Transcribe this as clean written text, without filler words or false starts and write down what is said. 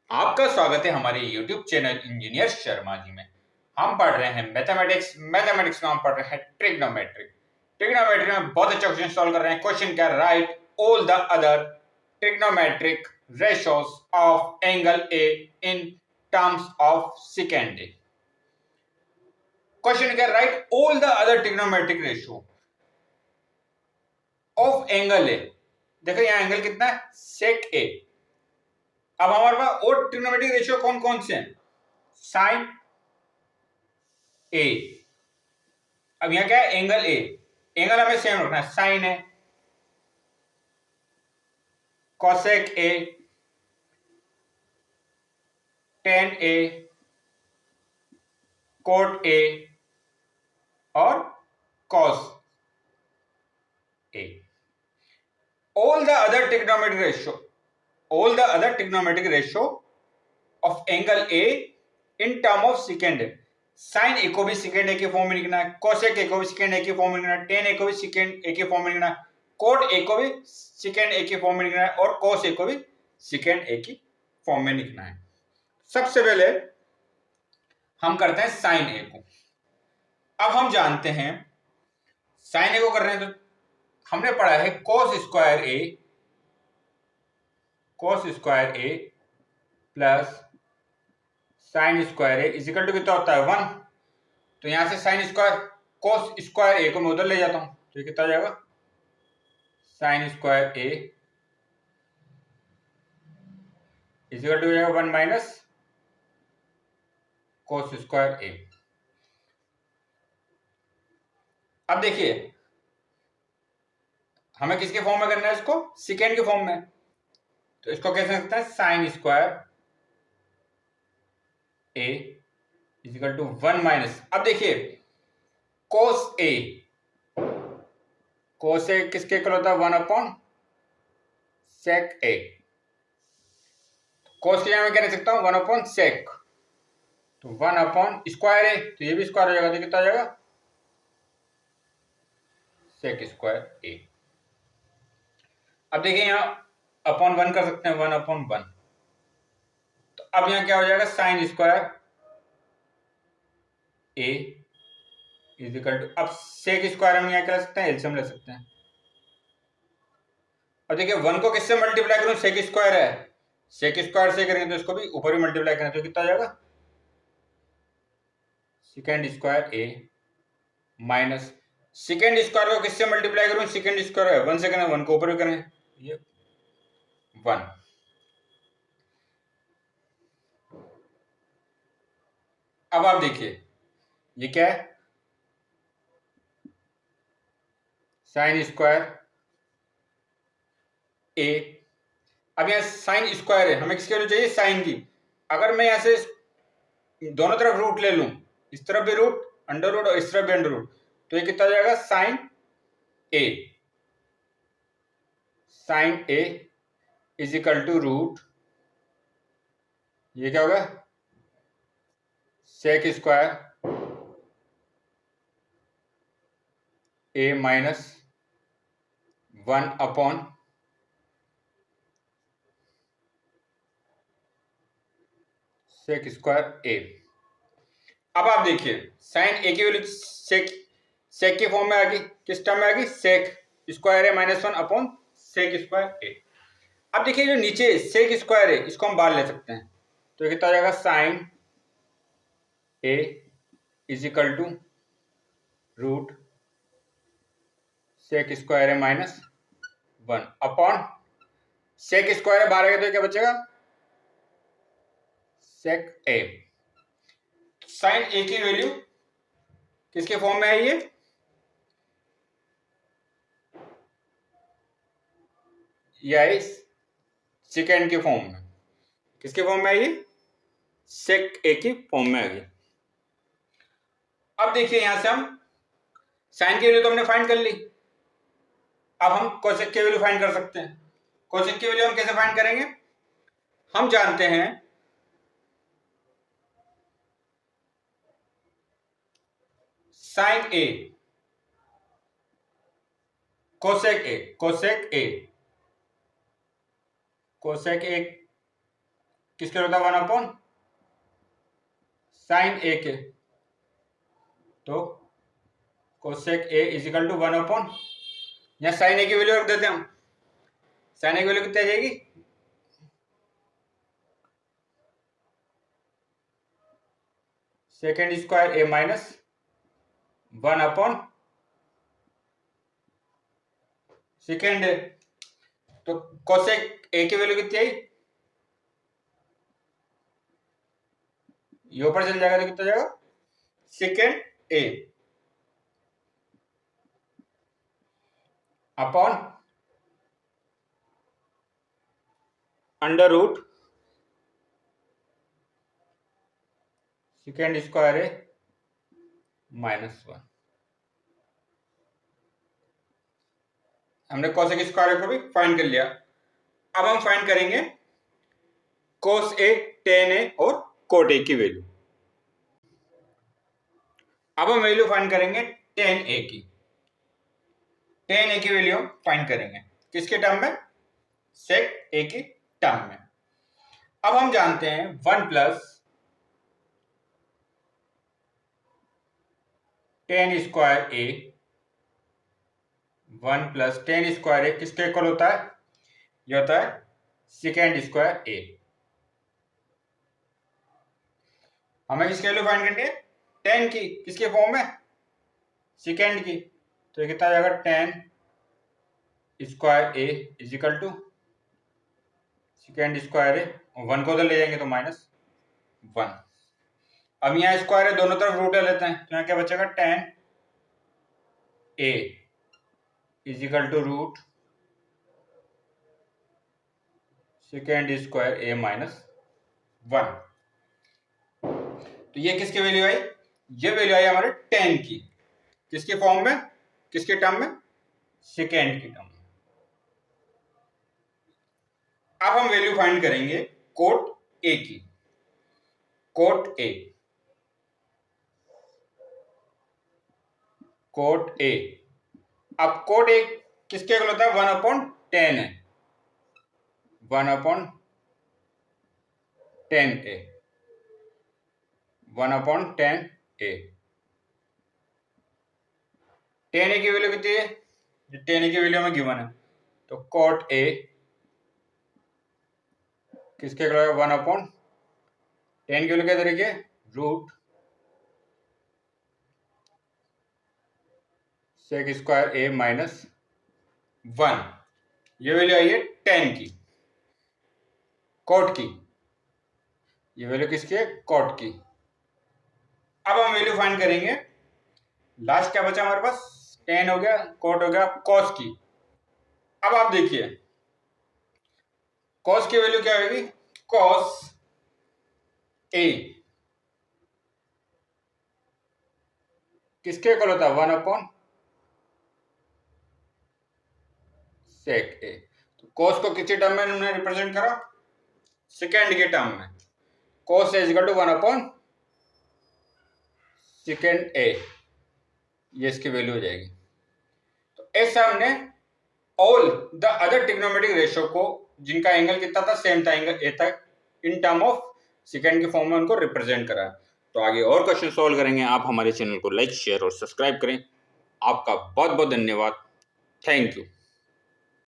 आपका स्वागत है हमारे YouTube channel engineer Sharma ji में। हम पढ़ रहे हैं मैथमेटिक्स। मैथमेटिक्स में हम पढ़ रहे हैं ट्रिग्नोमेट्री। ट्रिग्नोमेट्री में बहुत अच्छा क्वेश्चन सॉल्व कर रहे हैं। क्वेश्चन क्या, write all the other trigonometric ratios of angle A in terms of second A. Question क्या, write all the other trigonometric ratio of angle A. देखो यहाँ एंगल कितना है, सेक ए। अब हमारे पास और ट्रिग्नोमेट्रिक रेशियो कौन कौन से हैं, साइन ए। अब यहां क्या है, एंगल ए। एंगल हमें सेम रखना है, sine A, cosec A, tan A, cot A और cos A. All the other trigonometric ratio, all the other trigonometric ratio of angle A in term of second A. Sine A को भी second ए के form में लिखना है, cosec ए को भी second ए के फॉर्म में लिखना है, टेन ए को भी सेकेंड ए के फॉर्म में लिखना है, कोट ए को भी सेकेंड ए के फॉर्म में लिखना है और कॉस ए को भी सेकेंड ए की फॉर्म में लिखना है। सबसे पहले हम करते हैं साइन ए को। अब हम जानते हैं साइन ए को कर रहे हैं तो हमने पढ़ा है cos square A, cos square A plus sine square A is equal to कितना होता है, 1। तो यहां से sine square cos square A को मैं उधर ले जाता हूं तो ये कितना हो जाएगा, sine square A is equal to हो जाएगा 1 माइनस cos स्क्वायर ए। अब देखिए हमें किसके फॉर्म में करना है, इसको सेकेंड के फॉर्म में। तो इसको कैसे लिख सकते हैं, sine square A is equal to 1 minus. अब देखिए कोस ए, कोस ए किसके इक्वल होता है, 1 अपॉन सेक ए। कोस की जगह मैं क्या लिख सकता हूं, 1 अपॉन सेक। तो 1 अपॉन स्क्वायर ए, तो ये भी स्क्वायर हो जाएगा, तो कितना हो जाएगा, सेक स्क्वायर ए। अब देखिए यहां अपॉन 1 कर सकते हैं, 1 अपॉन 1। तो अब यहां क्या हो जाएगा, sine square A is equal to, अब सेक स्क्वायर हम यहां क्या ले सकते हैं, एलसीएम ले सकते हैं। अब देखिए 1 को किससे मल्टीप्लाई करूं, सेक स्क्वायर है, सेक स्क्वायर से करेंगे तो इसको भी ऊपर ही मल्टीप्लाई करें तो कितना हो जाएगा, second square A minus second square को किससे मल्टीप्लाई करूं, सेकेंड स्क्वायर है 1 से करें, 1 को ऊपर भी करें, ये 1। अब आप देखिए ये क्या है, साइन स्क्वायर ए। अब यहां साइन स्क्वायर है, हमें किसकी वैल्यू चाहिए, साइन की। अगर मैं यहां से दोनों तरफ रूट ले लूं, इस तरफ भी रूट अंडर रूट और इस तरफ भी अंडर रूट, तो ये कितना हो जाएगा, sine A, sine A is equal to root, ये क्या होगा, sec square A minus 1 upon sec square A. अब आप देखिए साइन ए की वैल्यू सेक, सेक के फॉर्म में आ गई, किस टर्म में आ गई, सेक square A minus 1 upon sec square A. अब देखिए जो नीचे सेक स्क्वायर है इसको हम बाहर ले सकते हैं, तो ये कितना हो जाएगा, sine A is equal to root sec square है माइनस 1 अपॉन सेक स्क्वायर है बाहर आ गया तो क्या बचेगा, सेक ए। साइन ए की वैल्यू किसके फॉर्म में है, ये सेकेंड के फॉर्म में। किसके फॉर्म में है ये, सेक ए की फॉर्म में आ गई। अब देखिए यहां से हम साइन की वैल्यू तो हमने फाइंड कर ली, अब हम कोसेक की वैल्यू फाइंड कर सकते हैं। कोसेक की वैल्यू हम कैसे फाइंड करेंगे, हम जानते हैं sine A cosec A, cosec A, cosec A किसके होता है 1 अपॉन साइन ए के, तो cosec A is equal to 1 upon, यहाँ साइन ए की वैल्यू रख देते हैं हम। साइन ए की वैल्यू कितनी आ जाएगी, second square A minus 1 upon second ए, तो कोसेक ए की वैल्यू कितनी आई, ये ऊपर चल जाएगा तो कितना जाएगा second A upon under root second square A -1। हमने कोसेक स्क्वायर को भी फाइंड कर लिया। अब हम फाइंड करेंगे कोस ए, टेन ए और कोट ए की वैल्यू। अब हम वैल्यू फाइंड करेंगे टेन ए की। टेन ए की वैल्यू हम फाइंड करेंगे किसके टर्म में, सेक ए की टर्म में। अब हम जानते हैं 1 plus ten square A, 1 plus ten square ए किसके इक्वल होता है, ये होता है सेकेंड स्क्वायर ए। हमें किसकी वैल्यू फाइंड करनी है, टेन की, किसके फॉर्म में, सेकेंड की, तो ये कितना आ जाएगा tan square A is equal to second square A, 1 को उधर ले जाएंगे तो -1। अब यहाँ स्क्वायर है, दोनों तरफ रूट ले लेते हैं, तो यहाँ क्या बचेगा tan A is equal to root second square A -1। तो ये किसकी वैल्यू आई, ये वैल्यू आई हमारे टेन की, किसके फॉर्म में, किसके टर्म में, सेकेंड की टर्म में। अब हम वैल्यू फाइंड करेंगे कोट ए की। कोट ए, कोट ए, अब कोट ए किसके इक्वल होता है, 1 अपॉन टेन है, 1 अपॉन टेन ए, 1 अपॉन टेन ए। टेन ए की वैल्यू कितनी है, टेन ए की वैल्यू हमें गिवन है, तो कोट ए किसके इक्वल है 1 अपॉन टेन की वैल्यू क्या देखिए रूट सेक स्क्वायर ए -1। ये वैल्यू आई है टेन की, कोट की, ये वैल्यू किसकी है, कोट की। अब हम वैल्यू फाइंड करेंगे, लास्ट क्या बचा हमारे पास, टेन हो गया, कोट हो गया, कॉस की। अब आप देखिए कॉस की वैल्यू क्या होगी, कॉस ए किसके इक्वल होता है, 1 अपॉन सेक ए। तो कॉस को किसी टर्म में हमने रिप्रेजेंट करा, सेकेंड के टर्म में, cos A equal to 1 upon second A, ये इसकी वैल्यू हो जाएगी। तो ऐसा हमने all the other trigonometric ratio को जिनका एंगल कितना था, सेम था, एंगल ए तक, इन टर्म ऑफ सेकेंड के फॉर्म में उनको रिप्रेजेंट करा। तो आगे और क्वेश्चन सॉल्व करेंगे। आप हमारे चैनल को लाइक, शेयर और सब्सक्राइब करें। आपका बहुत बहुत धन्यवाद। Thank you.